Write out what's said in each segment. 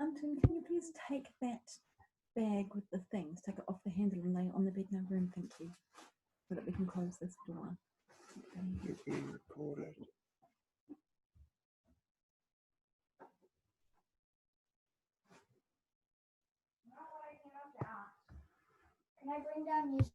Anton, can you please take that bag with the things, take it off the handle and lay it on the bed in our room, thank you, so that we can close this door. Okay. You're being recorded. Can I bring down these?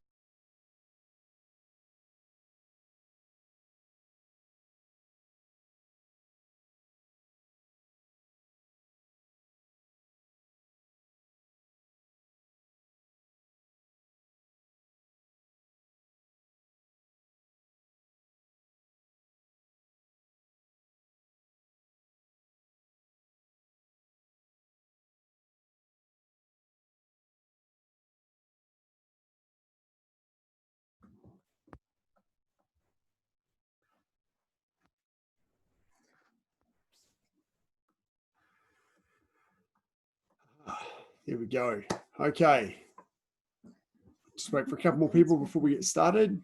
Here we go. Okay. Just wait for a couple more people before we get started.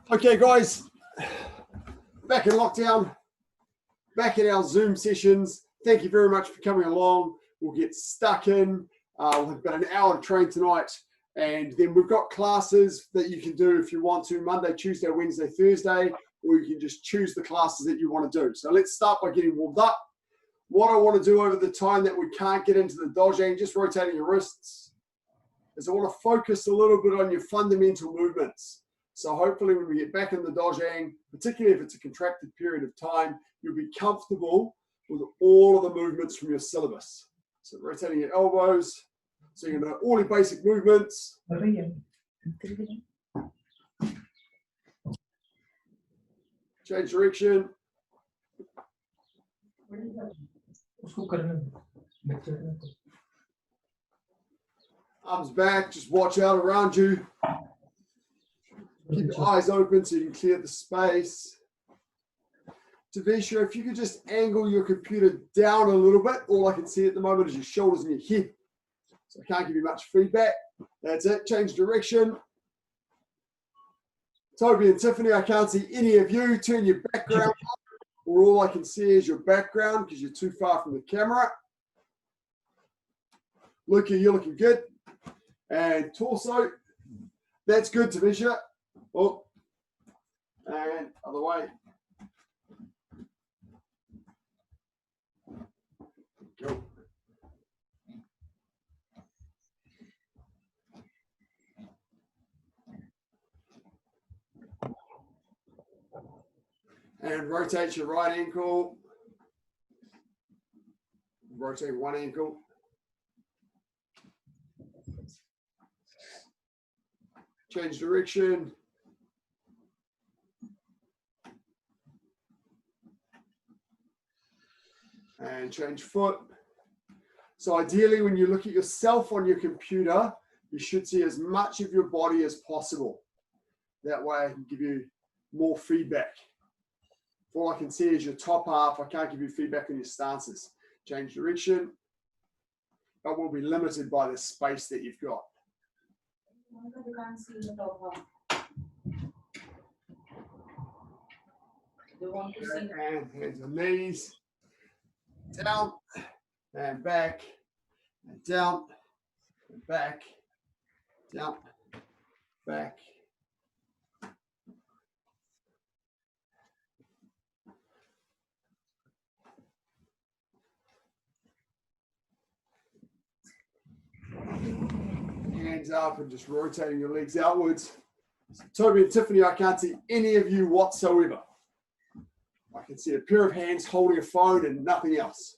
Okay, guys, back in lockdown, back in our Zoom sessions. Thank you very much for coming along. We'll get stuck in. We've got an hour to train tonight, and then we've got classes that you can do if you want to, Monday, Tuesday, Wednesday, Thursday, or you can just choose the classes that you want to do. So let's start by getting warmed up. What I want to do over the time that we can't get into the dojang, just rotating your wrists, is I want to focus a little bit on your fundamental movements. So hopefully when we get back in the dojang, particularly if it's a contracted period of time, you'll be comfortable with all of the movements from your syllabus. So rotating your elbows, so you know all your basic movements. Change direction. Arms back, just watch out around you. Keep your eyes open so you can clear the space. Tavisha, if you could just angle your computer down a little bit, all I can see at the moment is your shoulders and your head. So I can't give you much feedback. That's it, change direction. Toby and Tiffany, I can't see any of you. Turn your background up, or all I can see is your background because you're too far from the camera. Luca, you're looking good. And torso, that's good, Tavisha. Oh, and other way. Go. And rotate your right ankle. Rotate one ankle. Change direction. And change foot. So ideally, when you look at yourself on your computer, you should see as much of your body as possible. That way I can give you more feedback. All I can see is your top half. I can't give you feedback on your stances. Change direction. But we'll be limited by the space that you've got. You can't see the top half. You want to see. And hands on knees. Down and back. And down and back. Down, back. Hands up and just rotating your legs outwards. So Toby and Tiffany, I can't see any of you whatsoever. I can see a pair of hands holding a phone and nothing else.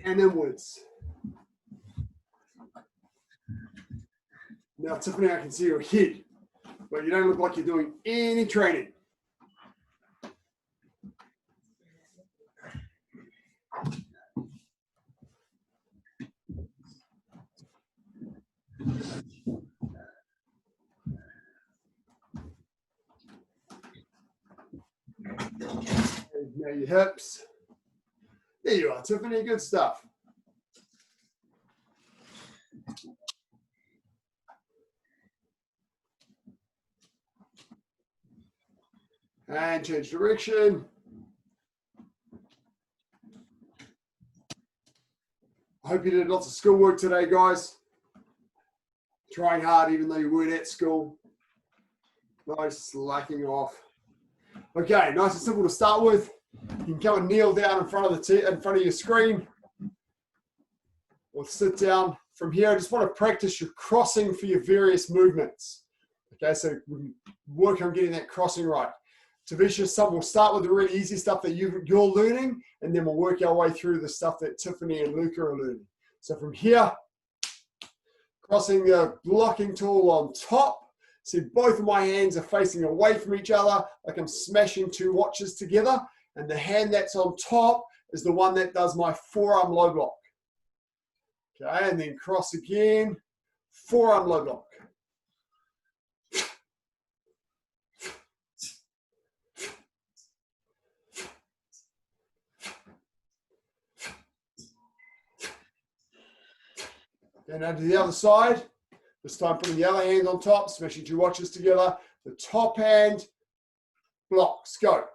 And inwards. Now, Tiffany, I can see your head, but you don't look like you're doing any training. And now your hips. There you are, Tiffany, good stuff. And change direction. I hope you did lots of schoolwork today, guys. Trying hard even though you weren't at school. Nice slacking off. Okay, nice and simple to start with. You can come and kneel down in front of your screen. Or sit down. From here, I just want to practice your crossing for your various movements. Okay, so work on getting that crossing right. Tavisha, we'll start with the really easy stuff that you're learning, and then we'll work our way through the stuff that Tiffany and Luca are learning. So from here, crossing the blocking tool on top. See, both of my hands are facing away from each other, like I'm smashing two watches together, and the hand that's on top is the one that does my forearm low block. Okay, and then cross again, forearm low block. And now to the other side, this time putting the other hand on top, smashing two watches together. The top hand blocks, go.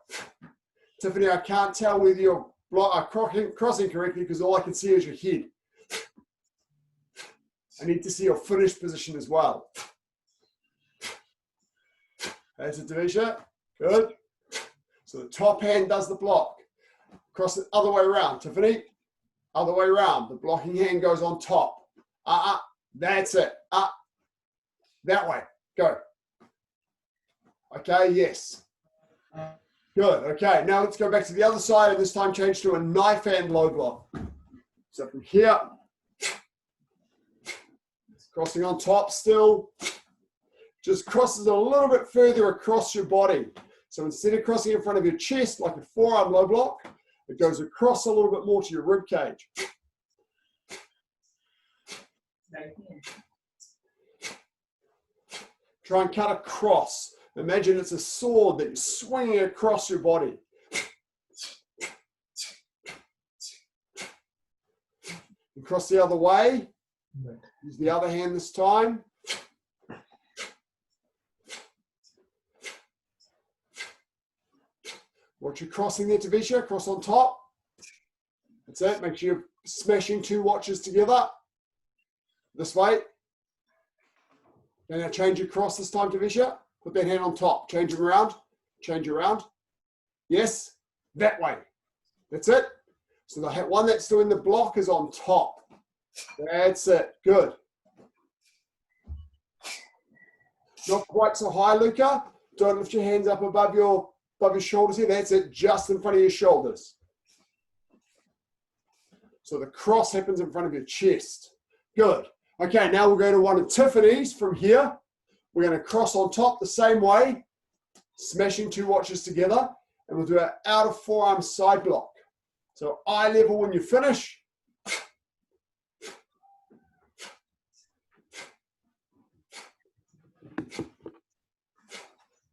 Tiffany, I can't tell whether you're crossing correctly because all I can see is your head. I need to see your finished position as well. That's it, Tavisha. Good. So the top hand does the block. Cross it other way around, Tiffany. Other way around. The blocking hand goes on top. That's it. That way. Go. Okay, yes. Good. Okay, now let's go back to the other side and this time change to a knife hand low block. So from here, crossing on top still, just crosses a little bit further across your body. So instead of crossing in front of your chest like a forearm low block, it goes across a little bit more to your rib cage. Try and cut across. Imagine it's a sword that you're swinging across your body. And cross the other way. Use the other hand this time. Watch your crossing there, Tavisha. Cross on top. That's it. Make sure you're smashing two watches together. This way. And now change your cross this time, Tavisha. Put that hand on top. Change them around. Change around. Yes. That way. That's it. So the one that's doing the block is on top. That's it. Good. Not quite so high, Luca. Don't lift your hands up above your shoulders here. That's it. Just in front of your shoulders. So the cross happens in front of your chest. Good. Okay, now we'll go to one of Tiffany's from here. We're going to cross on top the same way, smashing 2 watches together, and we'll do our outer forearm side block. So eye level when you finish.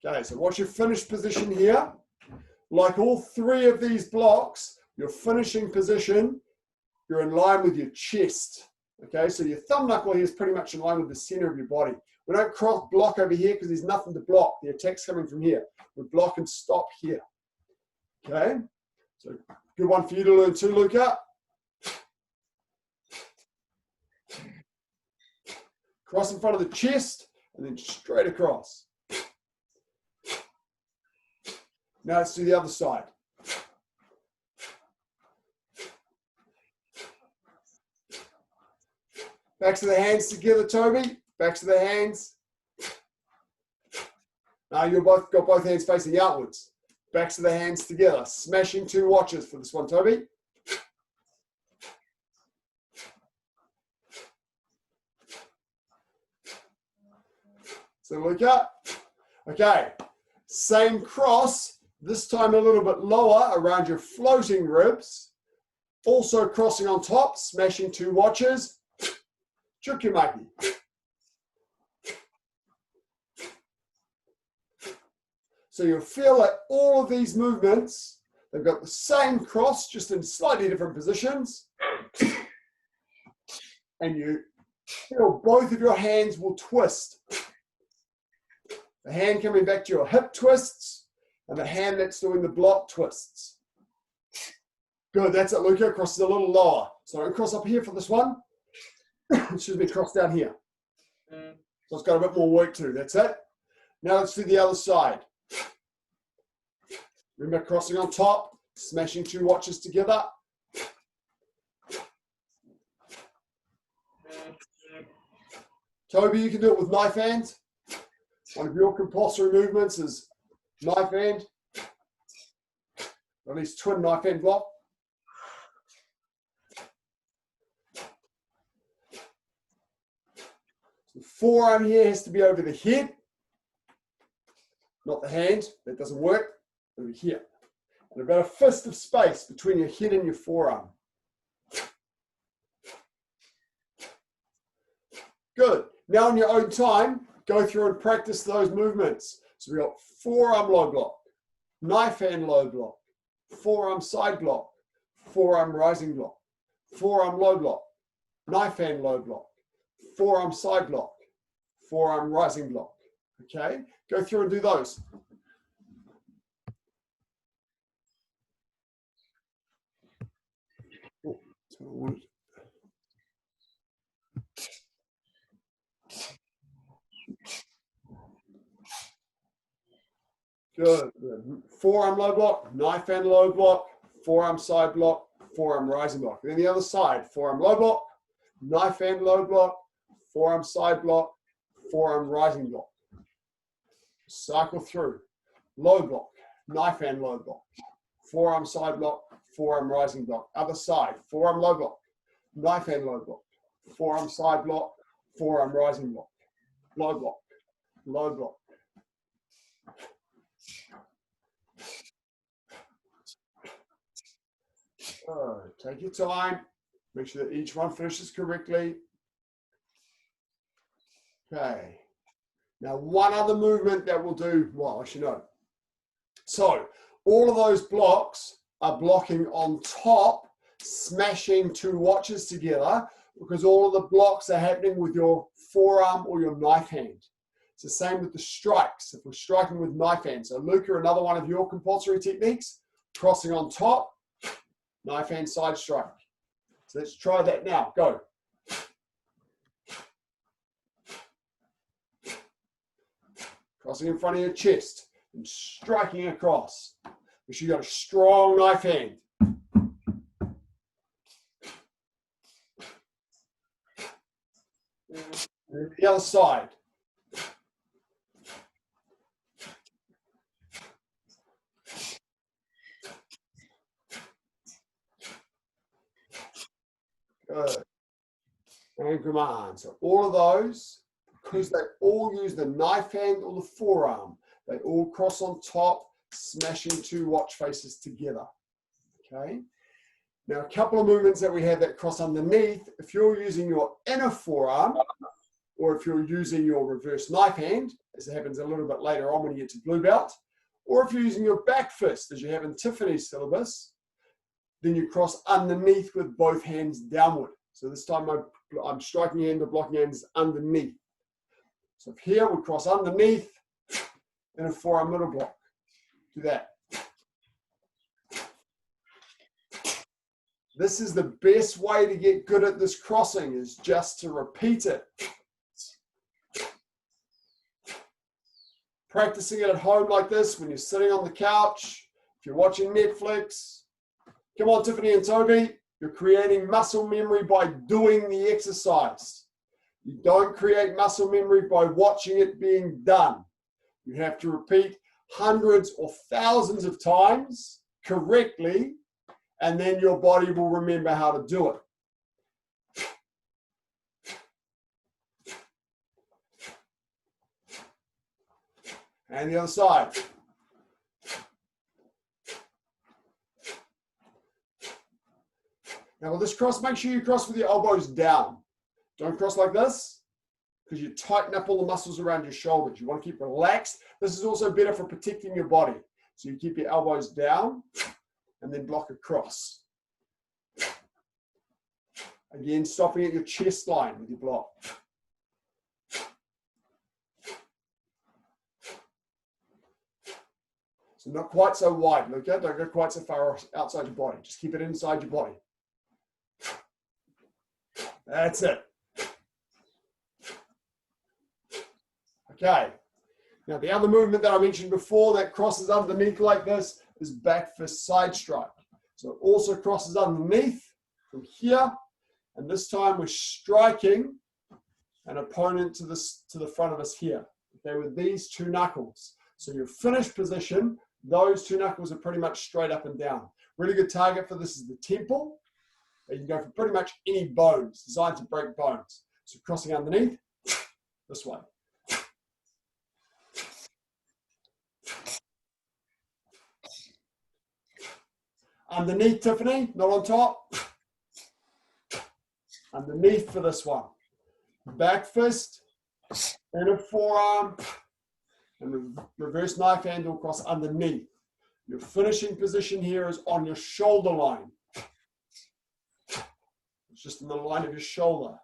Okay, so what's your finished position here? Like all 3 of these blocks, your finishing position, you're in line with your chest. Okay, so your thumb knuckle here is pretty much in line with the center of your body. We don't cross block over here because there's nothing to block. The attack's coming from here. We block and stop here. Okay, so good one for you to learn too, Luca. Cross in front of the chest and then straight across. Now let's do the other side. Backs of the hands together, Toby. Backs of the hands. Now you've got both hands facing outwards. Backs of the hands together. Smashing 2 watches for this one, Toby. So look up. Okay. Same cross. This time a little bit lower around your floating ribs. Also crossing on top. Smashing 2 watches. Chukimaki. So you'll feel that all of these movements, they've got the same cross, just in slightly different positions. And you feel both of your hands will twist. The hand coming back to your hip twists, and the hand that's doing the block twists. Good, that's it, Luca. Crosses a little lower. So don't cross up here for this one. It should be crossed down here. So it's got a bit more work to do. That's it. Now let's do the other side. Remember, crossing on top, smashing 2 watches together. Toby, you can do it with knife hand. One of your compulsory movements is knife hand. Or at least twin knife hand block. The forearm here has to be over the head, not the hand. That doesn't work. Over here. And about a fist of space between your head and your forearm. Good. Now on your own time, go through and practice those movements. So we've got forearm low block, knife hand low block, forearm side block, forearm rising block, forearm low block, knife hand low block, forearm side block, forearm rising block. Okay? Go through and do those. Oh, that's what I wanted. Good. Forearm low block, knife hand low block, forearm side block, forearm rising block. Then the other side, forearm low block, knife hand low block, forearm side block, forearm rising block. Cycle through. Low block, knife hand low block, forearm side block, forearm rising block. Other side, forearm low block, knife hand low block, forearm side block, forearm rising block. Low block, low block. Take your time. Make sure that each one finishes correctly. Okay. Now, one other movement that we'll do, well, I should know. So, all of those blocks are blocking on top, smashing 2 watches together, because all of the blocks are happening with your forearm or your knife hand. It's the same with the strikes. If we're striking with knife hand. So, Luca, another one of your compulsory techniques, crossing on top, knife hand side strike. So let's try that now. Go. Crossing in front of your chest and striking across. Make sure you got a strong knife hand. And the other side. And command. So all of those, because they all use the knife hand or the forearm, they all cross on top, smashing two watch faces together. Okay. Now, a couple of movements that we have that cross underneath, if you're using your inner forearm, or if you're using your reverse knife hand, as it happens a little bit later on when you get to blue belt, or if you're using your back fist, as you have in Tiffany's syllabus, then you cross underneath with both hands downward. So this time I'm striking hand or blocking hands underneath. So here we cross underneath in a forearm middle block. Do that. This is the best way to get good at this crossing, is just to repeat it. Practicing it at home like this when you're sitting on the couch, if you're watching Netflix. Come on, Tiffany and Toby, you're creating muscle memory by doing the exercise. You don't create muscle memory by watching it being done. You have to repeat hundreds or thousands of times correctly, and then your body will remember how to do it. And the other side. Now with this cross, make sure you cross with your elbows down. Don't cross like this, because you tighten up all the muscles around your shoulders. You want to keep relaxed. This is also better for protecting your body. So you keep your elbows down and then block across. Again, stopping at your chest line with your block. So not quite so wide, Luca. Don't go quite so far outside your body. Just keep it inside your body. That's it. Okay. Now the other movement that I mentioned before that crosses underneath like this is back fist side strike. So it also crosses underneath from here. And this time we're striking an opponent to the front of us here. Okay, with these two knuckles. So your finished position, those two knuckles are pretty much straight up and down. Really good target for this is the temple. You can go for pretty much any bones, designed to break bones. So crossing underneath, this way. Underneath, Tiffany, not on top. Underneath for this one. Back fist, inner forearm, and reverse knife handle cross underneath. Your finishing position here is on your shoulder line. It's just in the line of your shoulder.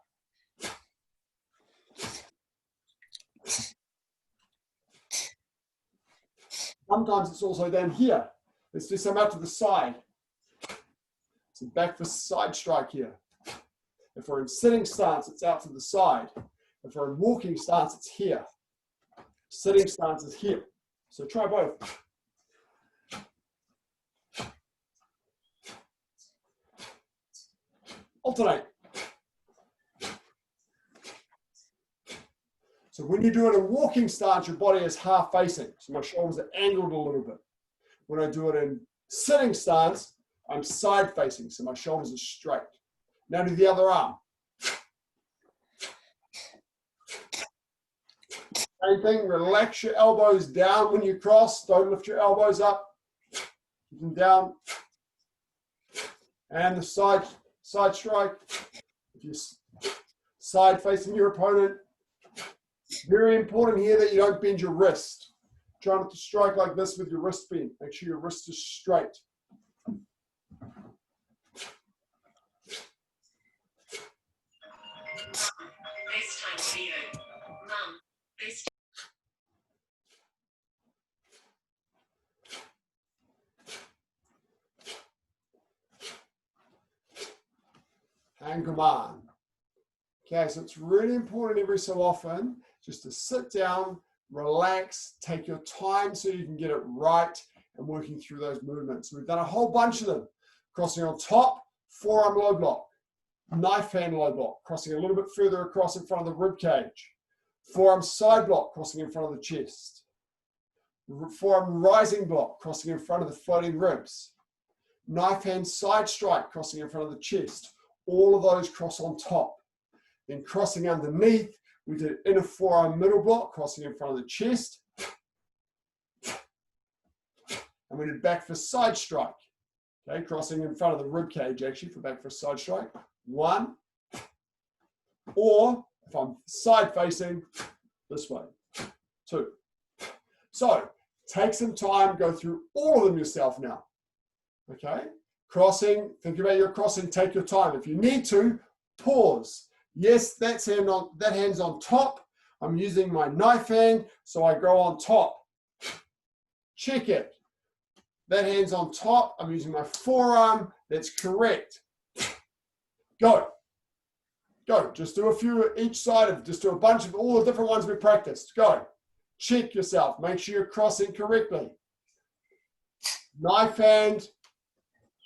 Sometimes it's also down here. Let's do some out to the side. So back fist side strike here. If we're in sitting stance, it's out to the side. If we're in walking stance, it's here. Sitting stance is here. So try both. Alternate. So when you do it in walking stance, your body is half facing. So my shoulders are angled a little bit. When I do it in sitting stance, I'm side facing. So my shoulders are straight. Now do the other arm. Same thing, relax your elbows down when you cross. Don't lift your elbows up. Keep them down. And the side strike. If you're side facing your opponent. Very important here that you don't bend your wrist. Try not to strike like this with your wrist bent. Make sure your wrist is straight. And come on. Okay, so it's really important every so often just to sit down, relax, take your time so you can get it right and working through those movements. We've done a whole bunch of them. Crossing on top, forearm low block. Knife hand low block, crossing a little bit further across in front of the rib cage. Forearm side block, crossing in front of the chest. Forearm rising block, crossing in front of the floating ribs. Knife hand side strike, crossing in front of the chest. All of those cross on top. Then crossing underneath, we did inner forearm middle block, crossing in front of the chest. And we did back fist side strike. Okay, crossing in front of the rib cage actually for back fist side strike. 1. Or if I'm side facing, this way. 2. So take some time, go through all of them yourself now. Okay, crossing, think about your crossing, take your time. If you need to, pause. Yes, that hand's on top. I'm using my knife hand, so I go on top. Check it. That hand's on top. I'm using my forearm. That's correct. Go. Go. Just do a few each side of, just do a bunch of all the different ones we practiced. Go. Check yourself. Make sure you're crossing correctly. Knife hand,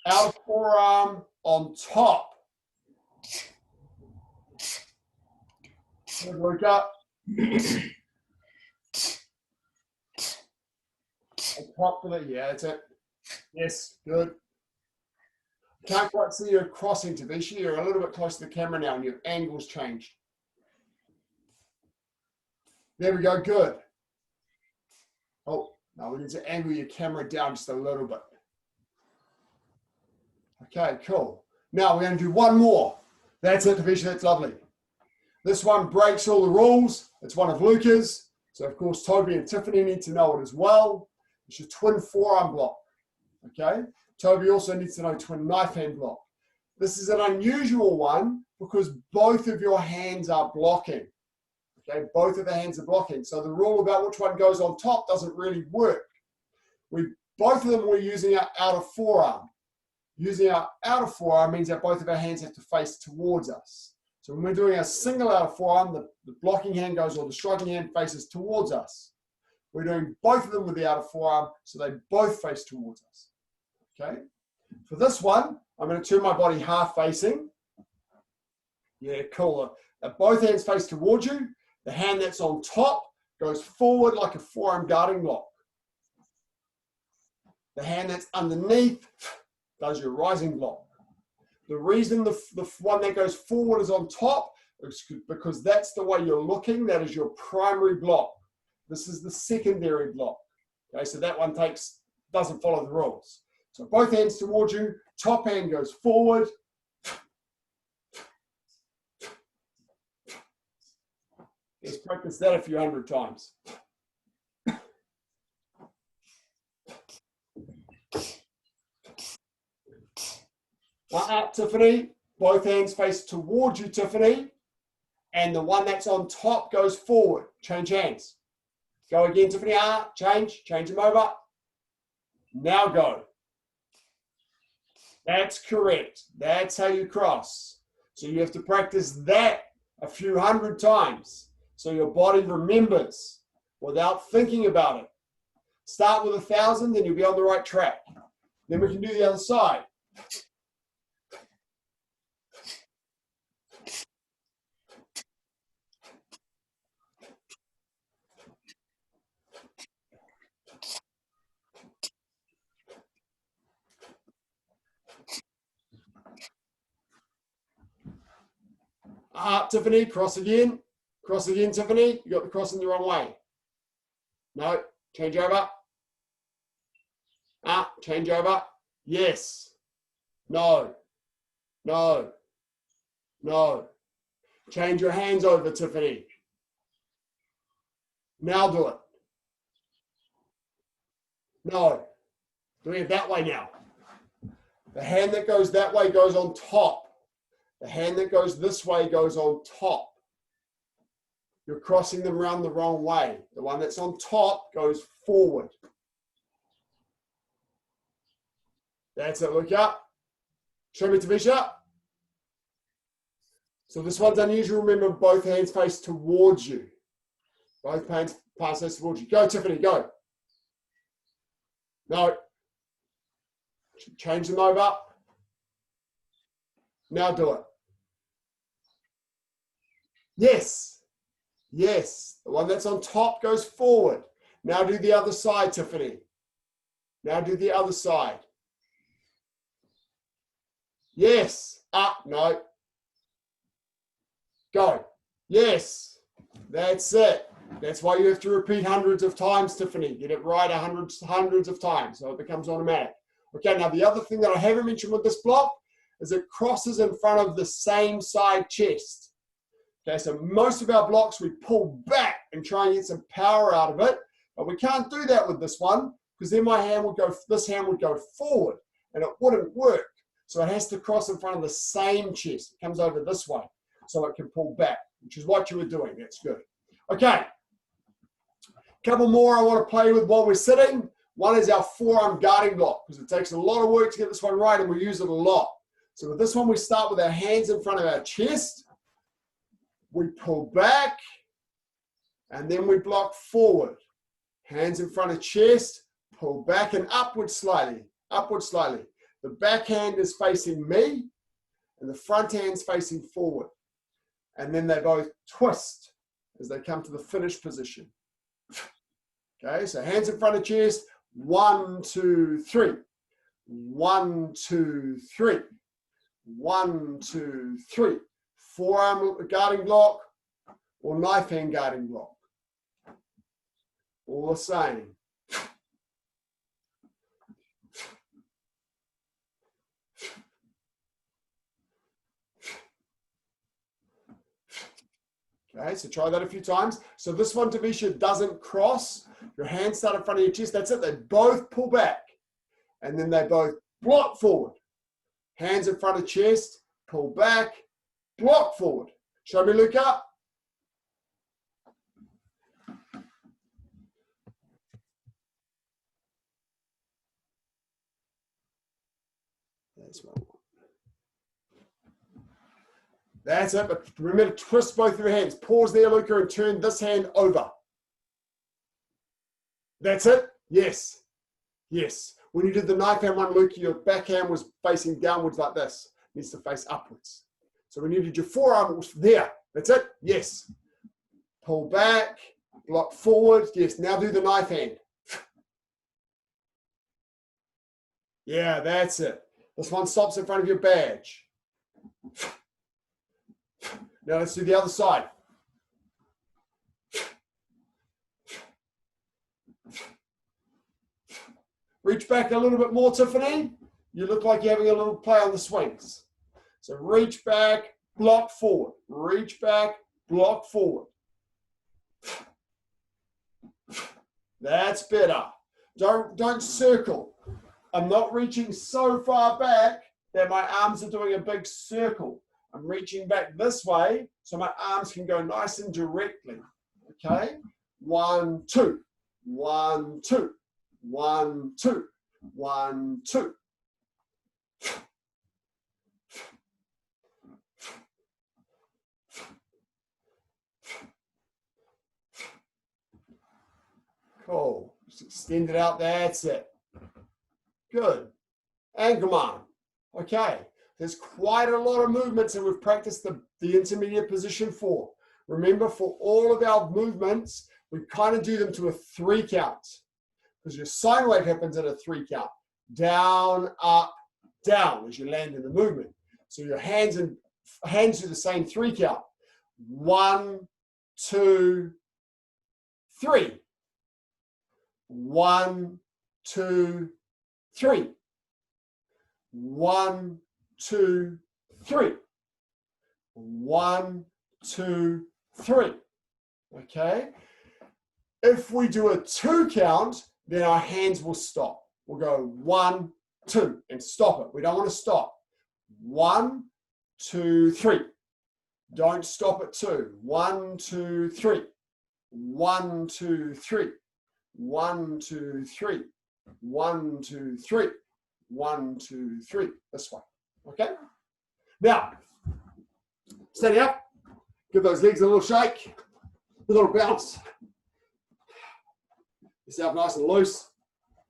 out forearm, on top. Good, look up. Top for that. Yeah, that's it. Yes, good. Can't quite see your crossing, Tavisha. You're a little bit close to the camera now and your angle's changed. There we go, good. Oh, now we need to angle your camera down just a little bit. Okay, cool. Now we're going to do one more. That's it, Tavisha, that's lovely. This one breaks all the rules. It's one of Luca's. So, of course, Toby and Tiffany need to know it as well. It's your twin forearm block. Okay? Toby also needs to know twin knife hand block. This is an unusual one because both of your hands are blocking. Okay? Both of the hands are blocking. So the rule about which one goes on top doesn't really work. Both of them we're using our outer forearm. Using our outer forearm means that both of our hands have to face towards us. So when we're doing a single outer forearm, the blocking hand goes, or the striking hand faces towards us. We're doing both of them with the outer forearm, so they both face towards us. Okay? For this one, I'm going to turn my body half facing. Yeah, cool. Both hands face towards you. The hand that's on top goes forward like a forearm guarding block. The hand that's underneath does your rising block. The reason the one that goes forward is on top is because that's the way you're looking. That is your primary block. This is the secondary block. Okay, so that one doesn't follow the rules. So both hands towards you, top hand goes forward. Let's practice that a few hundred times. Tiffany, both hands face towards you, Tiffany. And the one that's on top goes forward. Change hands. Go again, Tiffany. Change them over. Now go. That's correct. That's how you cross. So you have to practice that a few hundred times so your body remembers without thinking about it. Start with 1,000, then you'll be on the right track. Then we can do the other side. Tiffany, cross again. Cross again, Tiffany. You got the crossing the wrong way. No, change over. Change over. Yes. No. No. No. Change your hands over, Tiffany. Now do it. No. Doing it that way now. The hand that goes that way goes on top. The hand that goes this way goes on top. You're crossing them around the wrong way. The one that's on top goes forward. That's it, look up. Show me, Tavisha. So this one's unusual. Remember, both hands face towards you. Both hands face towards you. Go, Tiffany, go. No. Change them over. Now do it. Yes. Yes. The one that's on top goes forward. Now do the other side, Tiffany. Now do the other side. Yes. No. Go. Yes, that's it. That's why you have to repeat hundreds of times, Tiffany. Get it right hundreds of times, so it becomes automatic. Okay, now the other thing that I haven't mentioned with this block is it crosses in front of the same side chest. Okay, so most of our blocks we pull back and try and get some power out of it, but we can't do that with this one because then this hand would go forward and it wouldn't work. So it has to cross in front of the same chest. It comes over this way so it can pull back, which is what you were doing. That's good. Okay, a couple more I want to play with while we're sitting. One is our forearm guarding block because it takes a lot of work to get this one right and we use it a lot. So with this one, we start with our hands in front of our chest. We pull back and then we block forward. Hands in front of chest, pull back and upward slightly, upward slightly. The back hand is facing me and the front hand's facing forward. And then they both twist as they come to the finish position. Okay, so hands in front of chest, 1, 2, 3. 1, 2, 3. 1, 2, 3. Forearm guarding block or knife hand guarding block. All the same. Okay, so try that a few times. So this one, Tavisha, doesn't cross. Your hands start in front of your chest. That's it. They both pull back. And then they both block forward. Hands in front of chest, pull back, block forward. Show me, Luca. That's one. That's it. But remember to twist both of your hands. Pause there, Luca, and turn this hand over. That's it. Yes. Yes. When you did the knife hand one, Luca, your back hand was facing downwards like this. It needs to face upwards. So when you did your forearm, it was there. That's it. Yes. Pull back, block forward. Yes. Now do the knife hand. Yeah, that's it. This one stops in front of your badge. Now let's do the other side. Reach back a little bit more, Tiffany. You look like you're having a little play on the swings. So reach back, block forward. Reach back, block forward. That's better. Don't circle. I'm not reaching so far back that my arms are doing a big circle. I'm reaching back this way so my arms can go nice and directly. Okay? 1, 2. 1, 2. 1, 2. 1, 2. Cool. Just extend it out. That's it. Good. And come on. Okay. There's quite a lot of movements that we've practiced the intermediate position for. Remember, for all of our movements, we kind of do them to a 3 count. Because your sine wave happens at a 3 count. Down, up, down as you land in the movement. So your hands do the same 3 count. 1, 2, 3. 1, 2, 3. 1, 2, 3. 1, 2, 3. Okay? If we do a 2 count, then our hands will stop. We'll go 1, 2 and stop it. We don't want to stop. 1, 2, 3. Don't stop at 2. 1, 2, 3. 1, 2, 3. 1, 2, 3. 1, 2, 3. 1, 2, 3. This way. Okay? Now, standing up. Give those legs a little shake. A little bounce. Yourself nice and loose.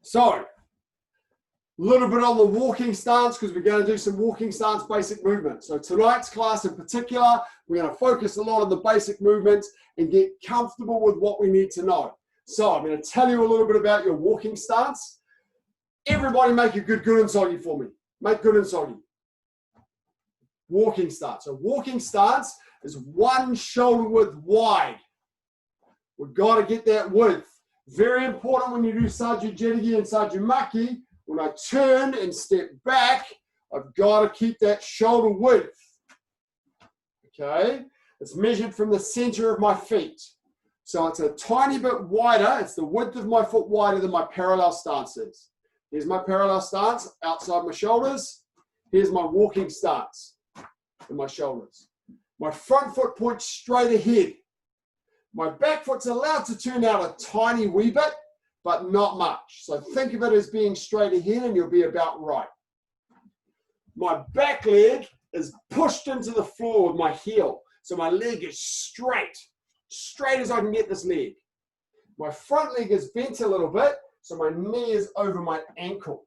So, a little bit on the walking stance because we're going to do some walking stance basic movements. So tonight's class in particular, we're going to focus a lot on the basic movements and get comfortable with what we need to know. So I'm going to tell you a little bit about your walking stance. Everybody make a good soggy for me. Make good and soggy. Walking stance. So walking stance is 1 shoulder width wide. We've got to get that width. Very important when you do Saju Jirigi and Saju Maki. When I turn and step back, I've got to keep that shoulder width. Okay? It's measured from the center of my feet. So it's a tiny bit wider. It's the width of my foot wider than my parallel stance is. Here's my parallel stance outside my shoulders. Here's my walking stance in my shoulders. My front foot points straight ahead. My back foot's allowed to turn out a tiny wee bit, but not much. So think of it as being straight ahead and you'll be about right. My back leg is pushed into the floor with my heel. So my leg is straight as I can get this leg. My front leg is bent a little bit, so my knee is over my ankle.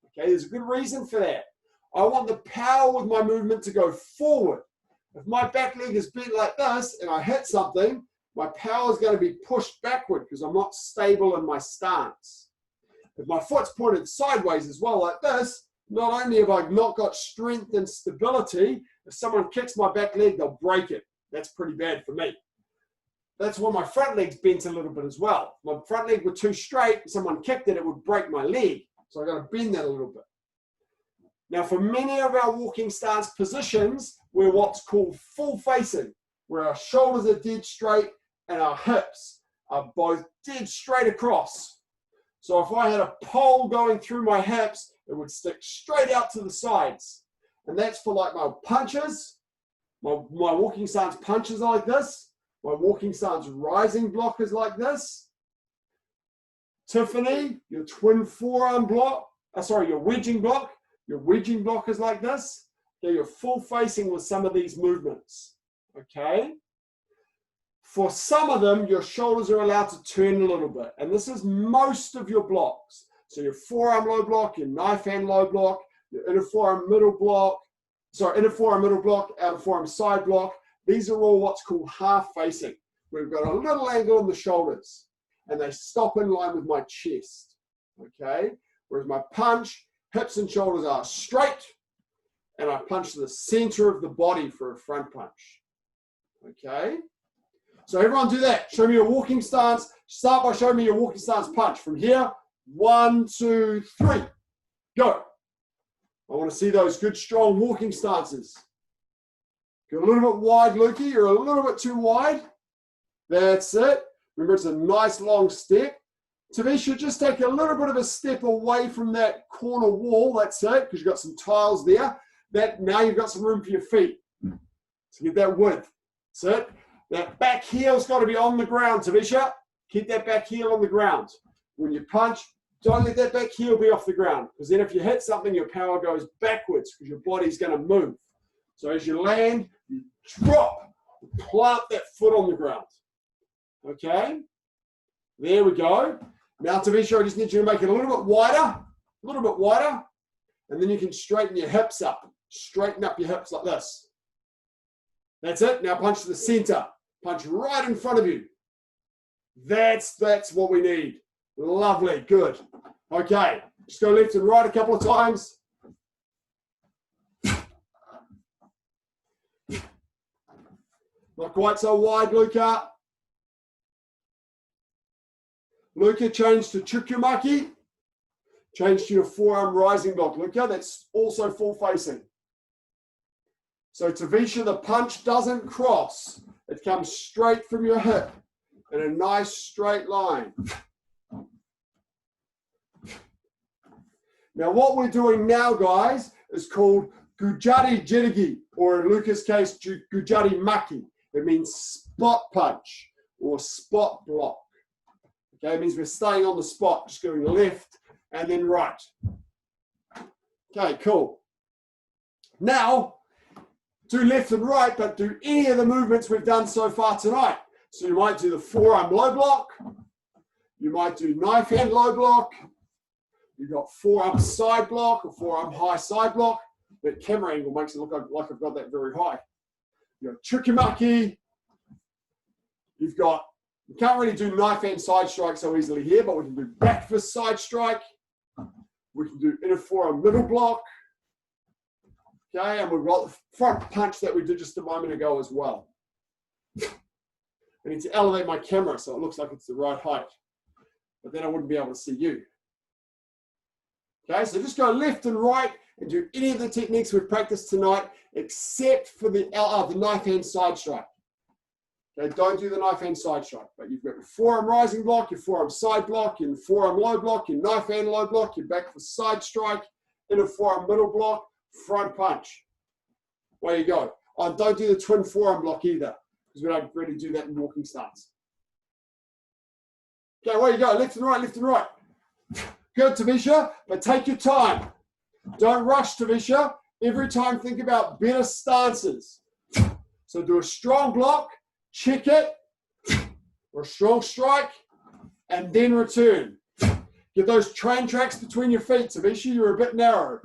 Okay, there's a good reason for that. I want the power with my movement to go forward. If my back leg is bent like this and I hit something, my power is going to be pushed backward because I'm not stable in my stance. If my foot's pointed sideways as well like this, not only have I not got strength and stability, if someone kicks my back leg, they'll break it. That's pretty bad for me. That's why my front leg's bent a little bit as well. If my front leg were too straight, if someone kicked it, it would break my leg. So I've got to bend that a little bit. Now, for many of our walking stance positions, we're what's called full facing, where our shoulders are dead straight and our hips are both dead straight across. So if I had a pole going through my hips, it would stick straight out to the sides. And that's for like my punches. My walking stance punches are like this. My walking stance rising block is like this. Tiffany, your twin forearm block, your wedging block. Your wedging block is like this. Okay, you're full facing with some of these movements. Okay. For some of them, your shoulders are allowed to turn a little bit. And this is most of your blocks. So your forearm low block, your knife hand low block, your inner forearm middle block, inner forearm middle block, outer forearm side block. These are all what's called half facing. We've got a little angle in the shoulders and they stop in line with my chest. Okay. Whereas my punch, hips and shoulders are straight and I punch to the center of the body for a front punch. Okay. So everyone do that. Show me your walking stance. Start by showing me your walking stance punch. From here, 1, 2, 3. Go. I want to see those good, strong walking stances. Go a little bit wide, Lukey. You're a little bit too wide. That's it. Remember, it's a nice long step. Tavisha, just take a little bit of a step away from that corner wall. That's it, because you've got some tiles there. Now you've got some room for your feet. So get that width. That's it. That back heel's got to be on the ground, Tavisha. Keep that back heel on the ground. When you punch, don't let that back heel be off the ground, because then if you hit something, your power goes backwards because your body's going to move. So as you land, you drop, plant that foot on the ground. Okay? There we go. Now, Tavisha, I just need you to make it a little bit wider, and then you can straighten your hips up. Straighten up your hips like this. That's it. Now punch to the center. Punch right in front of you. That's what we need. Lovely. Good. Okay. Just go left and right a couple of times. Not quite so wide, Luca. Luca, change to Chukumaki. Change to your forearm rising block. Luca, that's also full facing. So Tavisha, the punch doesn't cross. It comes straight from your hip in a nice straight line. Now what we're doing now, guys, is called Gujari Jirigi, or in Luca's case, Gujari Maki. It means spot punch or spot block. Okay, it means we're staying on the spot, just going left and then right. Okay, cool. Now, do left and right, but do any of the movements we've done so far tonight. So you might do the forearm low block. You might do knife hand low block. You've got forearm side block or forearm high side block. That camera angle makes it look like I've got that very high. You've got Chukumaki. You've got, you can't really do knife hand side strike so easily here, but we can do back fist side strike. We can do inner forearm middle block. Okay, and we've got the front punch that we did just a moment ago as well. I need to elevate my camera so it looks like it's the right height, but then I wouldn't be able to see you. Okay, so just go left and right and do any of the techniques we've practiced tonight, except for the knife hand side strike. Okay, don't do the knife hand side strike, but you've got your forearm rising block, your forearm side block, your forearm low block, your knife hand low block, your back for side strike, inner forearm middle block, front punch. There you go. Oh, don't do the twin forearm block either, because we don't really do that in walking stance. Okay, where you go, left and right, left and right. Good, Tavisha, but take your time. Don't rush, Tavisha. Every time think about better stances. So do a strong block, check it, or a strong strike, and then return. Get those train tracks between your feet, Tavisha, you're a bit narrow.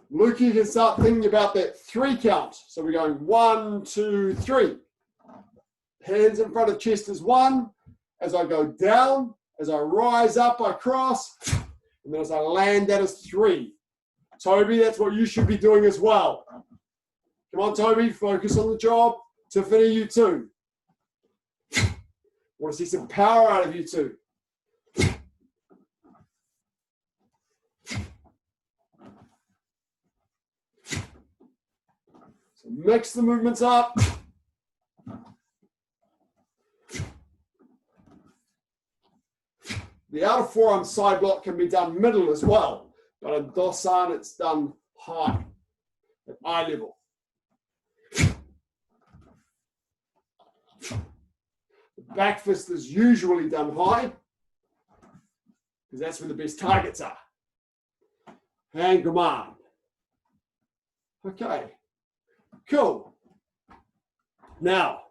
Luke, you can start thinking about that 3 count. So we're going 1, 2, 3. Hands in front of chest is 1. As I go down, as I rise up, I cross. And then as I land, that is 3. Toby, that's what you should be doing as well. Come on, Toby, focus on the job. Tiffany, you too. Want to see some power out of you too. Mix the movements up. The outer forearm side block can be done middle as well, but in Dosan it's done high, at eye level. The back fist is usually done high, because that's where the best targets are. And command. Okay. Cool. Now,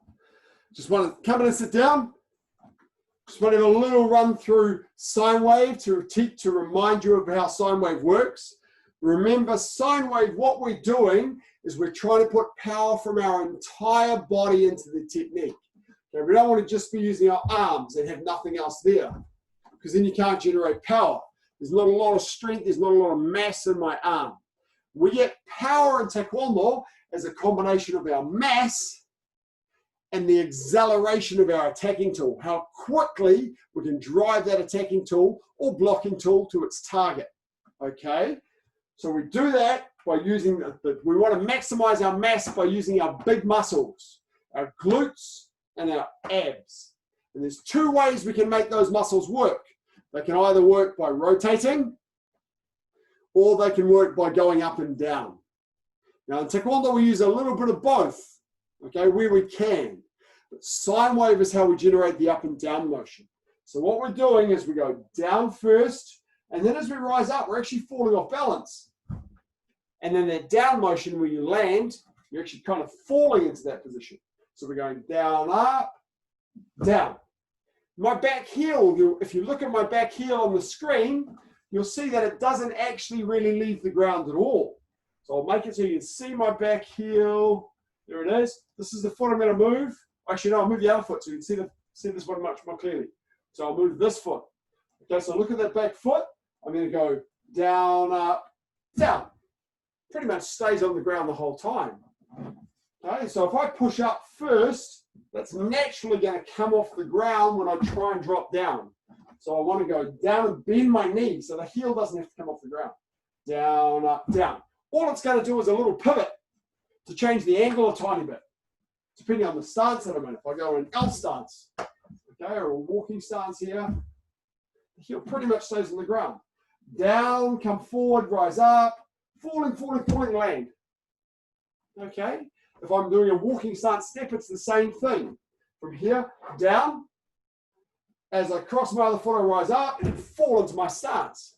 just want to come in and sit down. Just want to have a little run through sine wave to remind you of how sine wave works. Remember, sine wave, what we're doing is we're trying to put power from our entire body into the technique. Okay, we don't want to just be using our arms and have nothing else there, because then you can't generate power. There's not a lot of strength, there's not a lot of mass in my arm. We get power in Taekwondo as a combination of our mass and the acceleration of our attacking tool, how quickly we can drive that attacking tool or blocking tool to its target, okay? So we do that by using, we want to maximize our mass by using our big muscles, our glutes and our abs. And there's 2 ways we can make those muscles work. They can either work by rotating, or they can work by going up and down. Now in Taekwondo we use a little bit of both, okay, where we can. But sine wave is how we generate the up and down motion. So what we're doing is we go down first, and then as we rise up, we're actually falling off balance. And then that down motion where you land, you're actually kind of falling into that position. So we're going down, up, down. My back heel, if you look at my back heel on the screen, you'll see that it doesn't actually really leave the ground at all. So I'll make it so you can see my back heel. There it is. This is the foot I'm going to move. Actually, no, I'll move the other foot so you can see this one much more clearly. So I'll move this foot. Okay, so look at that back foot. I'm going to go down, up, down. Pretty much stays on the ground the whole time. Okay, so if I push up first, that's naturally going to come off the ground when I try and drop down. So I want to go down and bend my knee so the heel doesn't have to come off the ground. Down, up, down. All it's going to do is a little pivot to change the angle a tiny bit, depending on the stance that I'm in. If I go in an L stance, okay, or a walking stance here, the heel pretty much stays on the ground. Down, come forward, rise up, falling, falling, falling, land. Okay? If I'm doing a walking stance step, it's the same thing. From here, down, as I cross my other foot, I rise up and fall into my stance.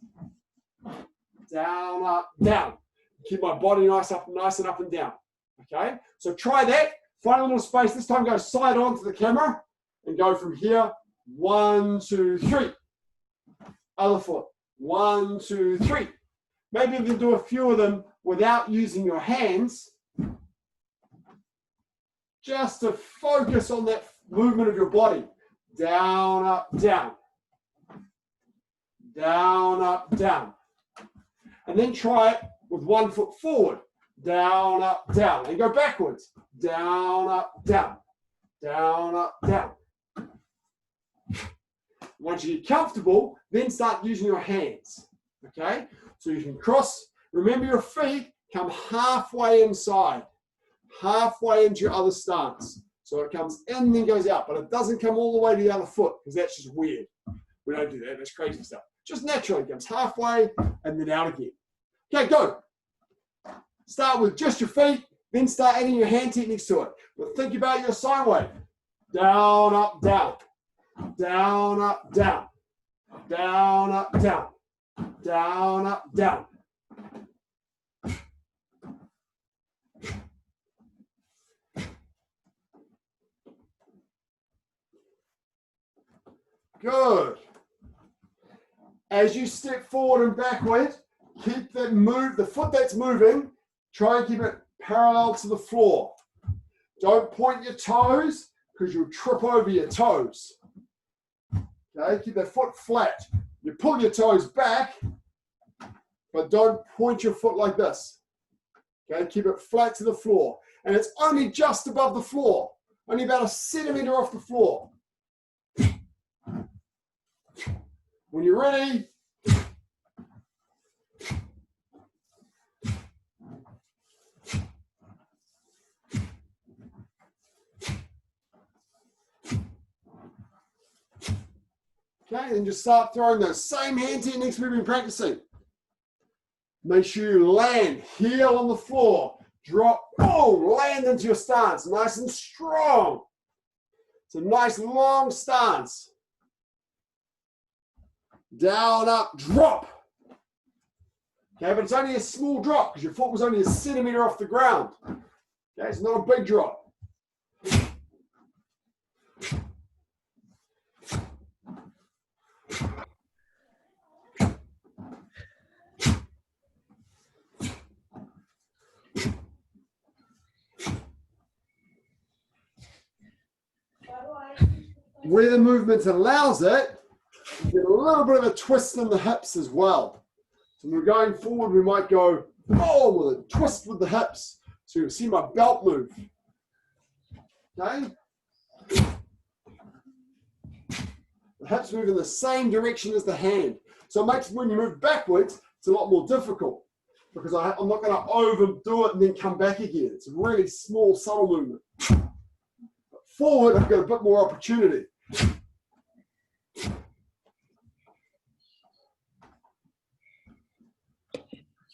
Down, up, down. Keep my body nice and up and down. Okay? So try that. Find a little space. This time go side on to the camera and go from here. 1, 2, 3. Other foot. 1, 2, 3. Maybe you can do a few of them without using your hands, just to focus on that movement of your body. Down, up, down. down, up, down. And then try it with 1 foot forward, down, up, down. And go backwards, down, up, down, down, up, down. Once you get comfortable, then start using your hands, okay? So you can cross, remember your feet come halfway inside, halfway into your other stance. So it comes in, then goes out, but it doesn't come all the way to the other foot, because that's just weird. We don't do that, that's crazy stuff. Just naturally, it comes halfway and then out again. Okay, go. Start with just your feet, then start adding your hand techniques to it. But think about your sine wave. Down, up, down. Down, up, down. Down, up, down. Down, up, down. Good. As you step forward and backward, keep that the foot that's moving, try and keep it parallel to the floor. Don't point your toes, because you'll trip over your toes. Okay, keep that foot flat. You pull your toes back, but don't point your foot like this. Okay, keep it flat to the floor. And it's only just above the floor, only about a centimeter off the floor. When you're ready, okay, then just start throwing those same hand techniques we've been practicing. Make sure you land, heel on the floor, drop, boom, land into your stance, nice and strong. It's a nice long stance. Down, up, drop. Okay, but it's only a small drop because your foot was only a centimeter off the ground. Okay, it's not a big drop. Where the movement allows it, you get a little bit of a twist in the hips as well. So when we're going forward, we might go, oh, with a twist with the hips. So you'll see my belt move. Okay? The hips move in the same direction as the hand. So it makes when you move backwards, it's a lot more difficult because I'm not going to overdo it and then come back again. It's a really small, subtle movement. But forward, I've got a bit more opportunity.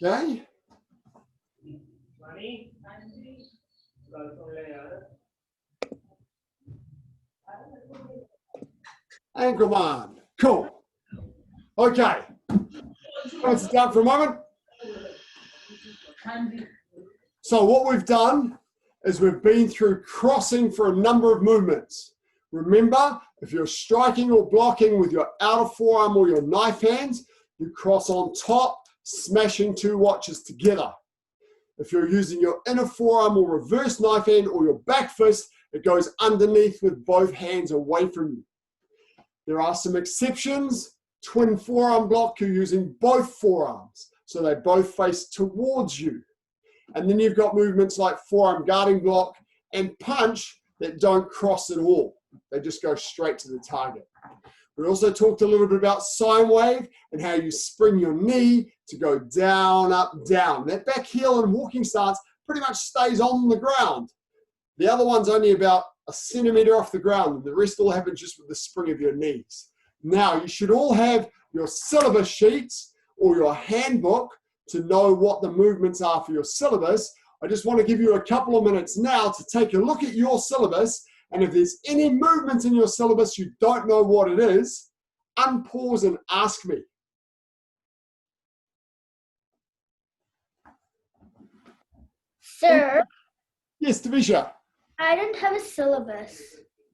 Okay? And command. Cool. Okay. Let's sit down for a moment. So what we've done is we've been through crossing for a number of movements. Remember, if you're striking or blocking with your outer forearm or your knife hands, you cross on top, smashing two watches together. If you're using your inner forearm or reverse knife hand or your back fist, it goes underneath with both hands away from you. There are some exceptions. Twin forearm block, you're using both forearms, so they both face towards you. And then you've got movements like forearm guarding block and punch that don't cross at all. They just go straight to the target. We also talked a little bit about sine wave and how you spring your knee to go down, up, down. That back heel and walking stance pretty much stays on the ground. The other one's only about a centimeter off the ground, and the rest all happens just with the spring of your knees. Now, you should all have your syllabus sheets or your handbook to know what the movements are for your syllabus. I just want to give you a couple of minutes now to take a look at your syllabus, and if there's any movement in your syllabus you don't know what it is, unpause and ask me. Sir, Yes, Tavisha. I don't have a syllabus.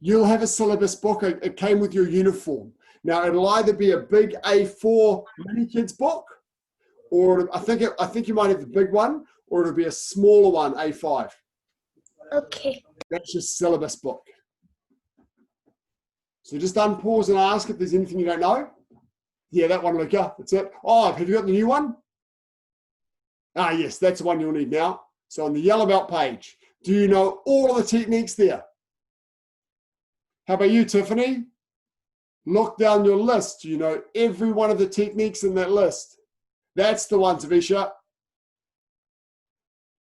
You'll have a syllabus book. It came with your uniform. Now, it'll either be a big A4 mini kids book, or I think you might have the big one, or it'll be a smaller one, A5. Okay. That's your syllabus book. So just unpause and ask if there's anything you don't know. Yeah, that one, Luca. That's it. Oh, have you got the new one? Ah, yes, that's the one you'll need now. So on the yellow belt page, do you know all of the techniques there? How about you, Tiffany? Look down your list. Do you know every one of the techniques in that list? That's the one, Tavisha.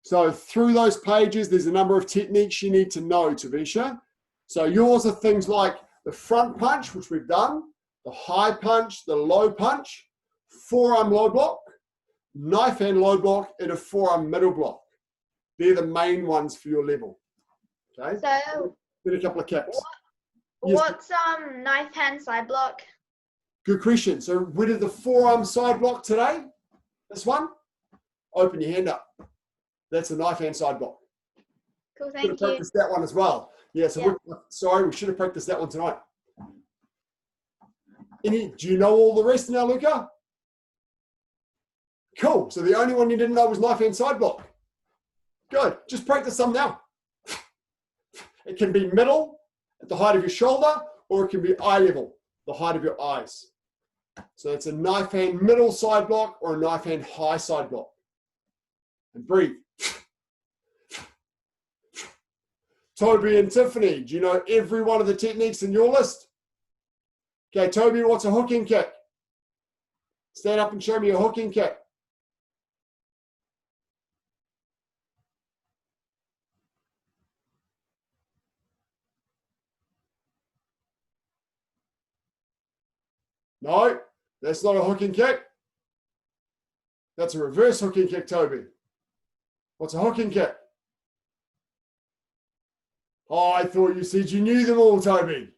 So through those pages, there's a number of techniques you need to know, Tavisha. So yours are things like the front punch, which we've done, the high punch, the low punch, forearm low block, knife hand low block, and a forearm middle block. They're the main ones for your level. Okay. So Then a couple of kicks. what's knife hand side block? Good question. So we did the forearm side block today. This one. Open your hand up. That's the knife hand side block. Cool, Should thank have you. practiced that one as well. Yeah. So sorry, we should have practiced that one tonight. Do you know all the rest now, Luca? Cool. So the only one you didn't know was knife hand side block. Good. Just practice some now. It can be middle at the height of your shoulder, or it can be eye level, the height of your eyes. So it's a knife hand middle side block or a knife hand high side block. And breathe. Toby and Tiffany, do you know every one of the techniques in your list? Okay, Toby, what's a hooking kick? Stand up and show me a hooking kick. No, that's not a hooking kick. That's a reverse hooking kick, Toby. What's a hooking kick? Oh, I thought you said you knew them all, Toby.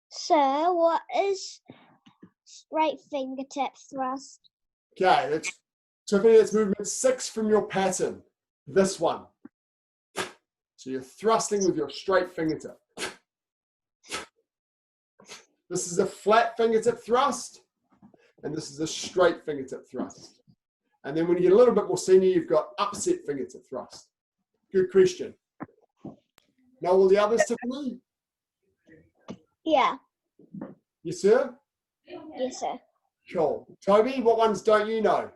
Sir, what is right fingertip thrust? Okay, Tiffany, that's movement 6 from your pattern. This one. So you're thrusting with your straight fingertip. This is a flat fingertip thrust, and this is a straight fingertip thrust. And then when you get a little bit more senior, you've got upset fingertip thrust. Good question. Know all the others, Tiffany? Yeah. Yes, sir? Yes, sir. Cool. Toby, what ones don't you know?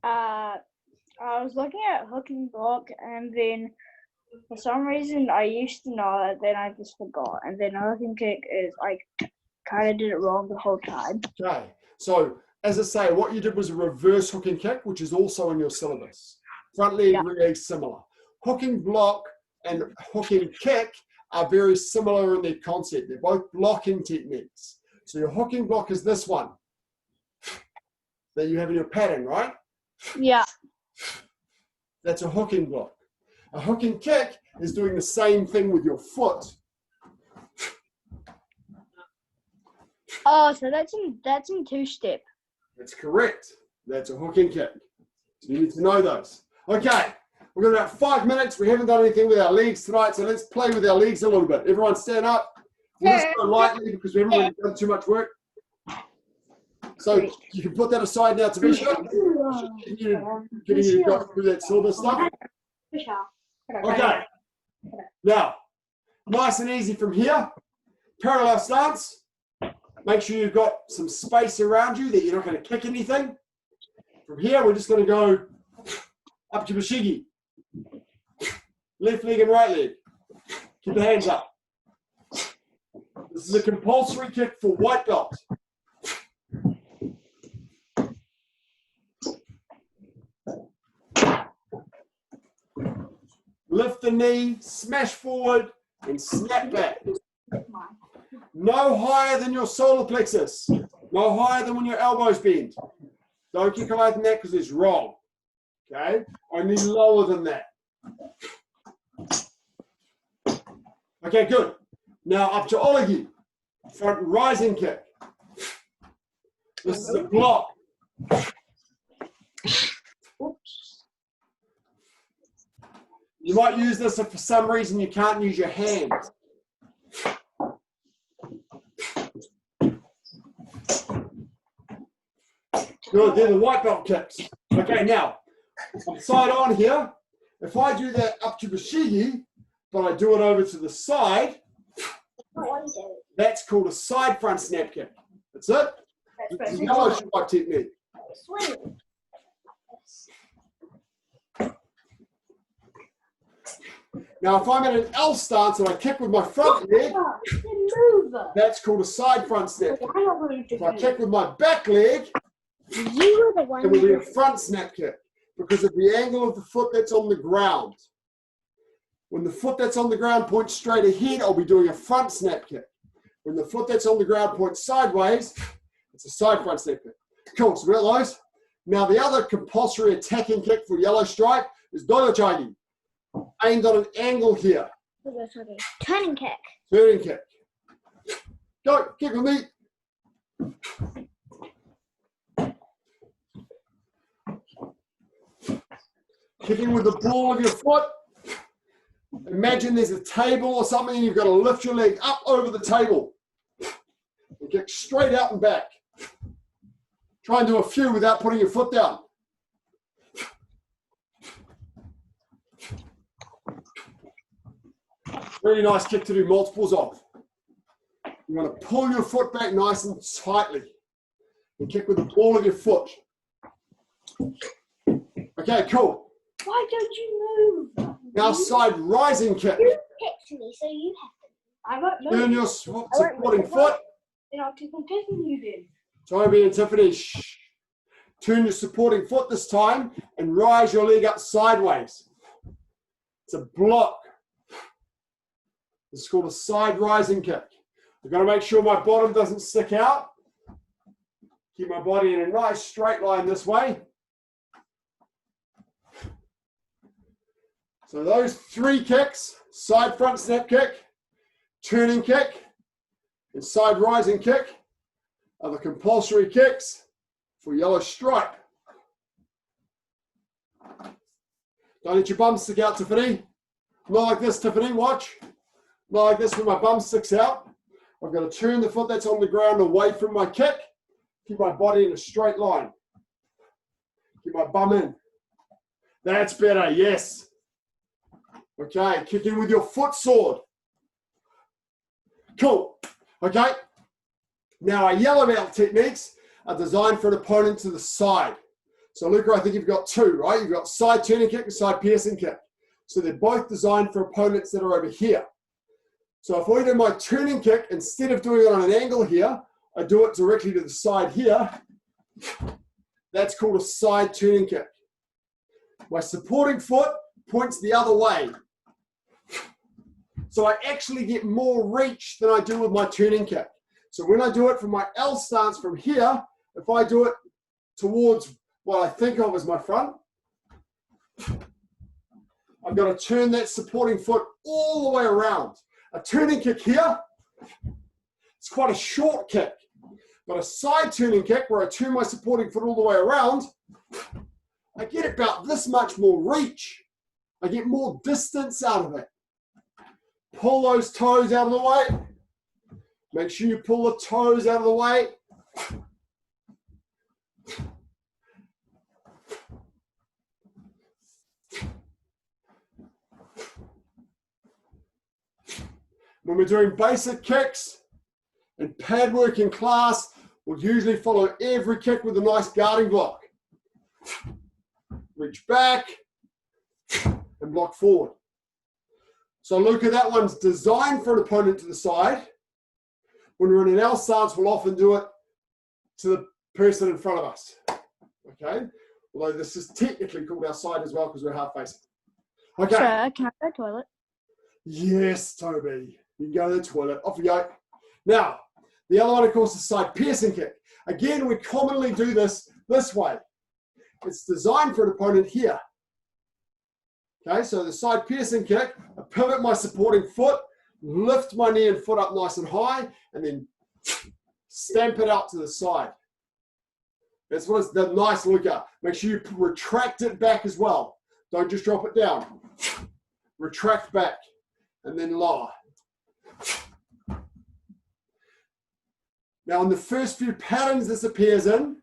I was looking at hook and block, and then for some reason I used to know it, then I just forgot. And then a hook and kick is I kind of did it wrong the whole time. Okay. So, as I say, what you did was a reverse hook and kick, which is also in your syllabus. Front leg, rear leg, similar. Hook and block and hook and kick are very similar in their concept. They're both blocking techniques. So your hook and block is this one that you have in your pattern, right? Yeah. That's a hook and block. A hook and kick is doing the same thing with your foot. Oh, so that's in two-step. That's correct. That's a hook and kick. So you need to know those. Okay, we've got about 5 minutes. We haven't done anything with our legs tonight, so let's play with our legs a little bit. Everyone stand up. Let's go lightly because we haven't really done too much work. So you can put that aside now, Tavisha. Getting you to go through that syllabus stuff. Okay. Now, nice and easy from here. Parallel stance. Make sure you've got some space around you that you're not going to kick anything. From here, we're just going to go up to Bashigi. Left leg and right leg. Keep the hands up. This is a compulsory kick for white belt. Lift the knee, smash forward, and snap back. No higher than your solar plexus. No higher than when your elbows bend. Don't kick higher than that because it's wrong. Okay? Only lower than that. Okay, good. Now up to Oligi. Front rising kick. This is a block. You might use this if for some reason you can't use your hands. Good, they're the white belt kicks. Okay, now, I'm side on here. If I do that up to Bashigi, but I do it over to the side, that's called a side front snap kick. That's it. It's a yellow stripe technique. Swing. Now, if I'm in an L stance and I kick with my front leg, that's called a side front snap kick. If I kick with my back leg, You were the one. it will be a front snap kick because of the angle of the foot that's on the ground. When the foot that's on the ground points straight ahead, I'll be doing a front snap kick. When the foot that's on the ground points sideways, it's a side front snap kick. Cool, so we got those. Now the other compulsory attacking kick for yellow stripe is doyochagi, aimed on an angle here. Turning kick. Turning kick. Go, kick with me. Kicking with the ball of your foot. Imagine there's a table or something and you've got to lift your leg up over the table. And kick straight out and back. Try and do a few without putting your foot down. Really nice kick to do multiples of. You want to pull your foot back nice and tightly and kick with the ball of your foot. Okay, cool. Why don't you move? Now side rising kick. You picked me, so you have to. I won't Turn move. your supporting foot. Then I'll keep on kicking you then. Toby and Tiffany, shh. Turn your supporting foot this time and rise your leg up sideways. It's a block. This is called a side rising kick. I've got to make sure my bottom doesn't stick out. Keep my body in a nice straight line this way. So those three kicks, side front snap kick, turning kick, and side rising kick, are the compulsory kicks for yellow stripe. Don't let your bum stick out, Tiffany. Not like this, Tiffany, watch. Not like this when my bum sticks out. I've got to turn the foot that's on the ground away from my kick. Keep my body in a straight line. Keep my bum in. That's better, yes. Okay, kick in with your foot sword. Cool. Okay. Now our yellow belt techniques are designed for an opponent to the side. So Luca, I think you've got two, right? You've got side turning kick and side piercing kick. So they're both designed for opponents that are over here. So if I do my turning kick, instead of doing it on an angle here, I do it directly to the side here. That's called a side turning kick. My supporting foot points the other way. So I actually get more reach than I do with my turning kick. So when I do it from my L stance from here, if I do it towards what I think of as my front, I've got to turn that supporting foot all the way around. A turning kick here, it's quite a short kick. But a side turning kick where I turn my supporting foot all the way around, I get about this much more reach. I get more distance out of it. Pull those toes out of the way. Make sure you pull the toes out of the way. When we're doing basic kicks and pad work in class, we'll usually follow every kick with a nice guarding block. Reach back and block forward. So look at that one's designed for an opponent to the side. When we're in an L stance, we'll often do it to the person in front of us. Okay? Although this is technically called our side as well because we're half facing. Okay. Sir, can I go to the toilet? Yes, Toby. You can go to the toilet. Off you go. Now, the other one, of course, is side piercing kick. Again, we commonly do this way. It's designed for an opponent here. Okay, so the side piercing kick, I pivot my supporting foot, lift my knee and foot up nice and high, and then stamp it out to the side. That's what it's the nice looker. Make sure you retract it back as well. Don't just drop it down. Retract back and then lower. Now in the first few patterns this appears in,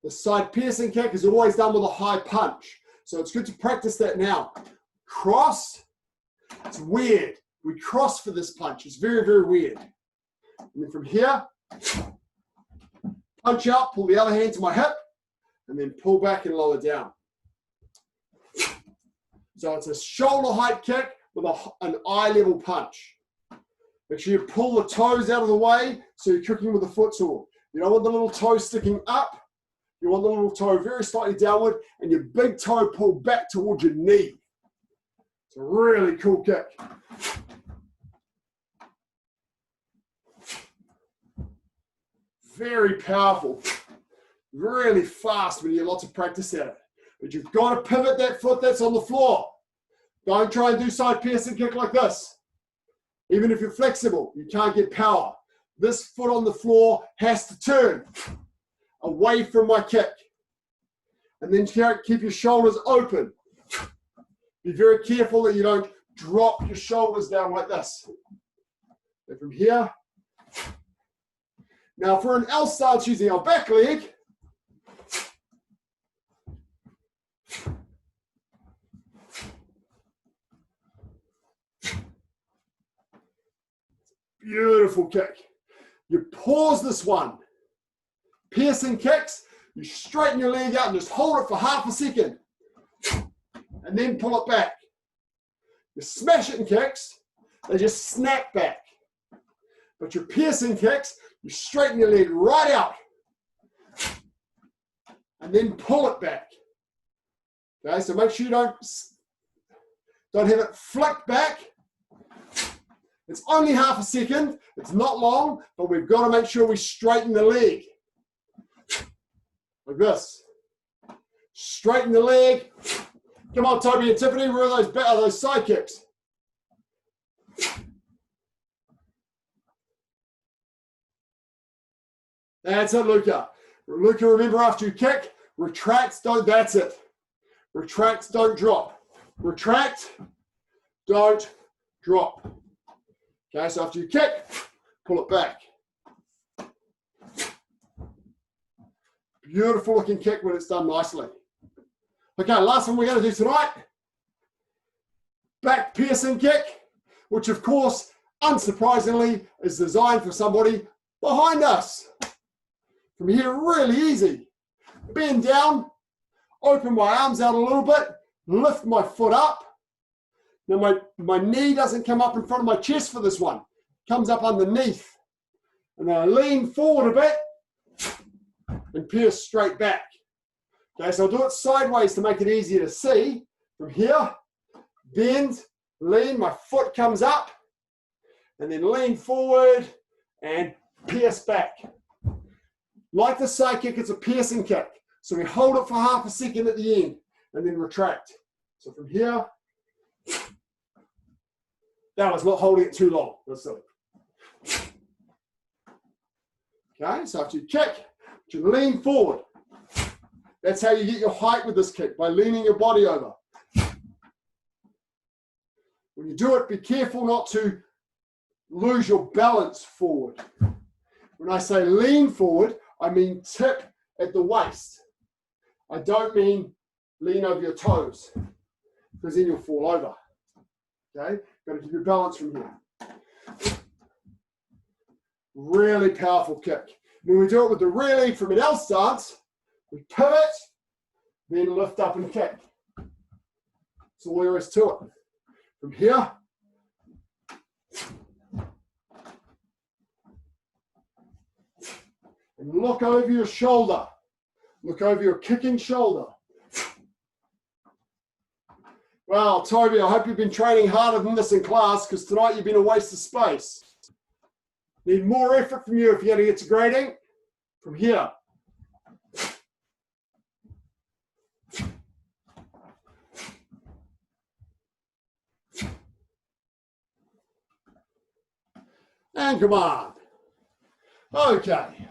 the side piercing kick is always done with a high punch. So it's good to practice that now. cross. It's weird. We cross for this punch. It's very, very weird. And then from here, punch out, pull the other hand to my hip, and then pull back and lower down. So it's a shoulder height kick with an eye level punch. Make sure you pull the toes out of the way so you're kicking with the foot tool. You don't want the little toe sticking up. You want the little toe very slightly downward and your big toe pulled back towards your knee. It's a really cool kick. Very powerful. Really fast when you have lots of practice at it. But you've got to pivot that foot that's on the floor. Don't try and do side piercing kick like this. Even if you're flexible, you can't get power. This foot on the floor has to turn away from my kick. And then keep your shoulders open. Be very careful that you don't drop your shoulders down like this. And from here. Now for an L stance using our back leg, beautiful kick. You pause this one. Piercing kicks, you straighten your leg out and just hold it for half a second. And then pull it back. Your smashing kicks, they just snap back. But your piercing kicks, you straighten your leg right out. And then pull it back. Okay, so make sure you don't have it flick back. It's only half a second, it's not long, but we've got to make sure we straighten the leg. Like this. Straighten the leg. Come on, Toby and Tiffany, where are those side kicks? That's it, Luca. Luca, remember after you kick, retract, don't, that's it. Retract, don't drop. Retract, don't drop. Okay, so after you kick, pull it back. Beautiful looking kick when it's done nicely. Okay, last one we're going to do tonight. Back piercing kick, which of course, unsurprisingly, is designed for somebody behind us. From here, really easy. Bend down, open my arms out a little bit, lift my foot up. Now my knee doesn't come up in front of my chest for this one. It comes up underneath. And then I lean forward a bit and pierce straight back. Okay, so I'll do it sideways to make it easier to see. From here, bend, lean, my foot comes up, and then lean forward and pierce back. Like the side kick, it's a piercing kick. So we hold it for half a second at the end and then retract. So from here, that was not holding it too long. That's silly. Okay, so after you kick, you lean forward. That's how you get your height with this kick, by leaning your body over. When you do it, be careful not to lose your balance forward. When I say lean forward, I mean tip at the waist. I don't mean lean over your toes, because then you'll fall over. Okay, got to keep your balance from here. Really powerful kick. When we do it with the rear leg from an L stance, we pivot, then lift up and kick. That's all there is to it. From here, and look over your shoulder. Look over your kicking shoulder. Well, Toby, I hope you've been training harder than this in class, because tonight you've been a waste of space. Need more effort from you if you're going to get to grading. From here. And come on. Okay.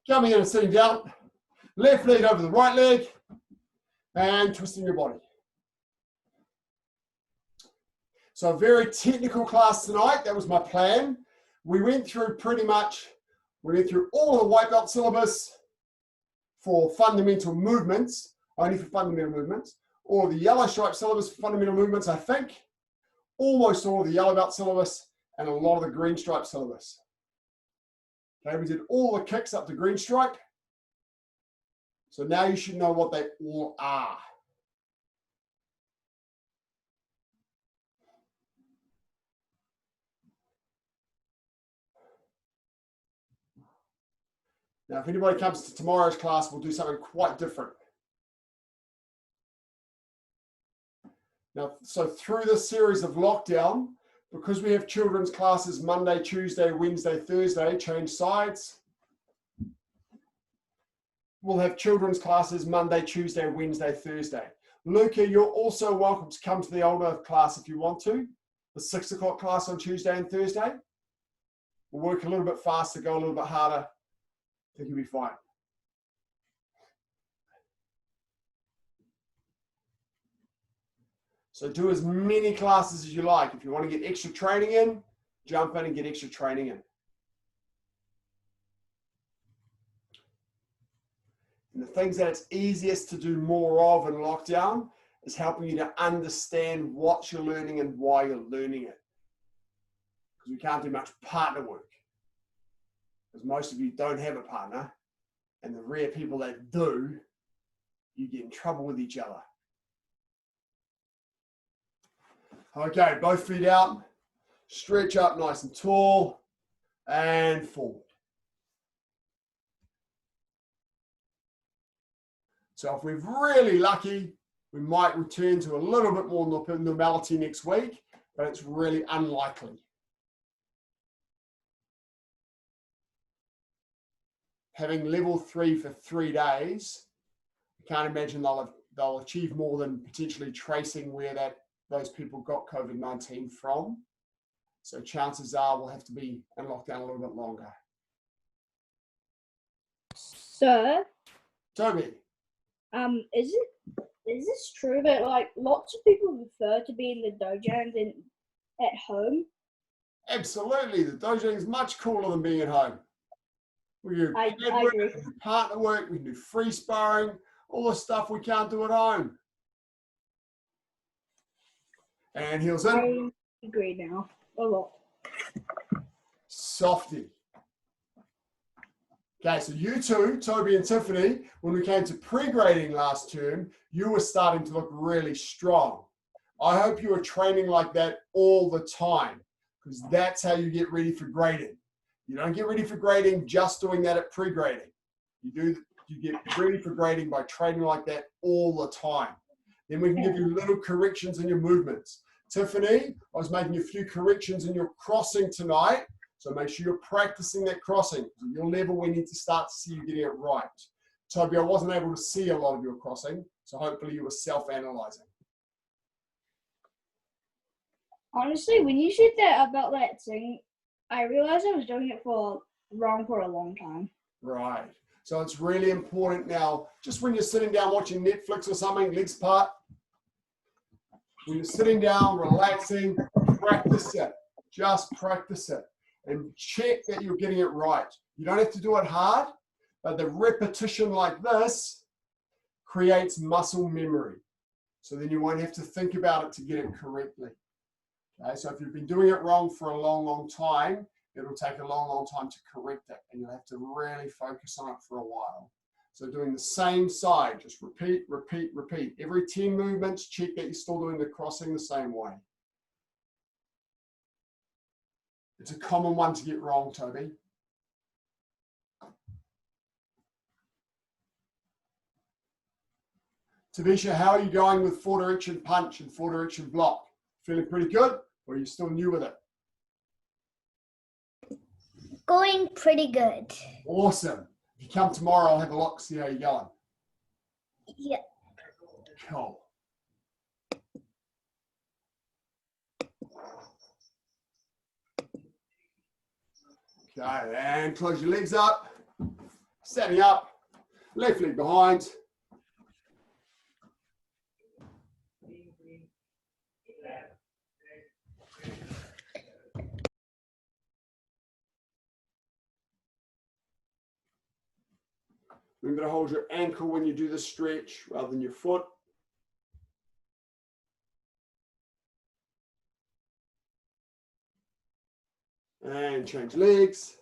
Coming in and sitting down. Left leg over the right leg. And twisting your body. So a very technical class tonight. That was my plan. We went through all the white belt syllabus for fundamental movements, only for fundamental movements. all the yellow stripe syllabus for fundamental movements, I think, almost all of the yellow belt syllabus, and a lot of the green stripe syllabus. Okay, we did all the kicks up to green stripe. So now you should know what they all are. Now, if anybody comes to tomorrow's class, we'll do something quite different. Now, so through this series of lockdown, because we have children's classes Monday, Tuesday, Wednesday, Thursday, change sides. We'll have children's classes Monday, Tuesday, Wednesday, Thursday. Luca, you're also welcome to come to the older class if you want to. The 6 o'clock class on Tuesday and Thursday. We'll work a little bit faster, go a little bit harder. I think you'll be fine. So do as many classes as you like. If you want to get extra training in, jump in and get extra training in. And the things that it's easiest to do more of in lockdown is helping you to understand what you're learning and why you're learning it. Because we can't do much partner work. Because most of you don't have a partner. And the rare people that do, you get in trouble with each other. Okay, both feet out. Stretch up nice and tall. And forward. So if we're really lucky, we might return to a little bit more normality next week, but it's really unlikely. Having level 3 for 3 days, I can't imagine they'll achieve more than potentially tracing where those people got COVID-19 from. So chances are we'll have to be in lockdown a little bit longer. Sir, Toby. is this true that like lots of people prefer to be in the dojo than at home? Absolutely, the dojo is much cooler than being at home. We do I work, agree. we can do partner work, we can do free sparring, all the stuff we can't do at home. And heels in. I agree now a lot. Softy. Okay, so you two, Toby and Tiffany, when we came to pre-grading last term, you were starting to look really strong. I hope you are training like that all the time, because that's how you get ready for grading. You don't get ready for grading just doing that at pre-grading. You get ready for grading by training like that all the time. Then we can give you little corrections in your movements. Tiffany, I was making a few corrections in your crossing tonight, so make sure you're practicing that crossing. At your level, we need to start to see you getting it right. Toby, I wasn't able to see a lot of your crossing, so hopefully you were self-analyzing. Honestly, when you said that about that thing, I realized I was doing it wrong for a long time. Right. So it's really important now, just when you're sitting down watching Netflix or something, legs apart, when you're sitting down, relaxing, practice it. Just practice it. And check that you're getting it right. You don't have to do it hard, but the repetition like this creates muscle memory. So then you won't have to think about it to get it correctly. Okay, so if you've been doing it wrong for a long, long time, it'll take a long, long time to correct it. And you'll have to really focus on it for a while. So doing the same side, just repeat, repeat, repeat. Every 10 movements, check that you're still doing the crossing the same way. It's a common one to get wrong, Toby. Tavisha, how are you going with 4-direction punch and 4-direction block? Feeling pretty good, or are you still new with it? Going pretty good. Awesome. If you come tomorrow, I'll have a look, see how you're going. Yeah. Cool. Okay, and close your legs up. Standing up, left leg behind. Remember to hold your ankle when you do the stretch rather than your foot. And change legs.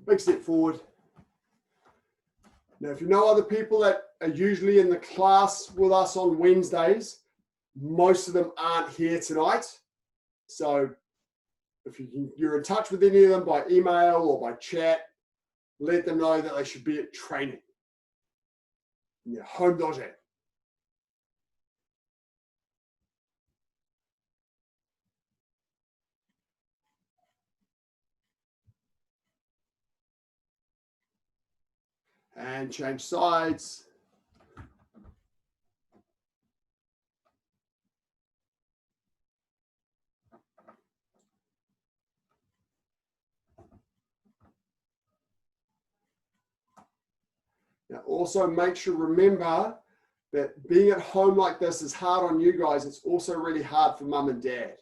Big step forward. Now, if you know other people that are usually in the class with us on Wednesdays, most of them aren't here tonight. So if you're in touch with any of them by email or by chat, let them know that they should be at training in their home dojo. And change sides. Now also make sure, remember that being at home like this is hard on you guys. It's also really hard for mum and dad.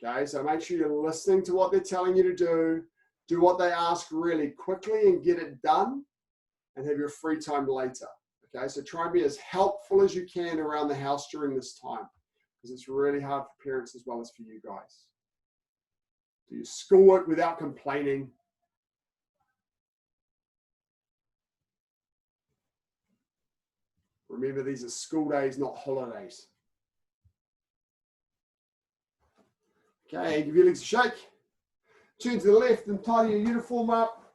Okay, so make sure you're listening to what they're telling you to do what they ask really quickly and get it done, and have your free time later. Okay, so try and be as helpful as you can around the house during this time, because it's really hard for parents as well as for you guys. Do your schoolwork without complaining. Remember, these are school days, not holidays. Okay, give your legs a shake. Turn to the left and tidy your uniform up.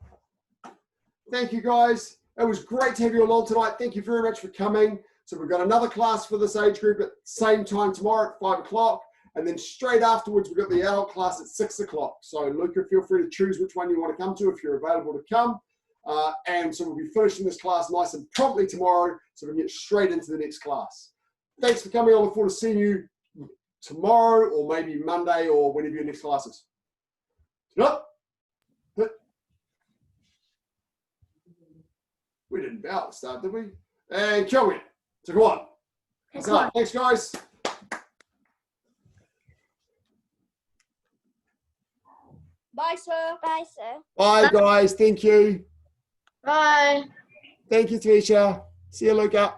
Thank you, guys. It was great to have you along tonight. Thank you very much for coming. So we've got another class for this age group at the same time tomorrow at 5 o'clock. And then straight afterwards, we've got the adult class at 6 o'clock. So Luca, feel free to choose which one you want to come to if you're available to come. And so we'll be finishing this class nice and promptly tomorrow, so we can get straight into the next class. Thanks for coming. I look forward to seeing you tomorrow or maybe Monday or whenever your next class is. Up. We didn't bow at the start, did we? And kill me. So go on. Thanks, guys. Bye, sir. Bye, sir. Bye, guys. Thank you. Bye. Thank you, Tisha. See you, Luca.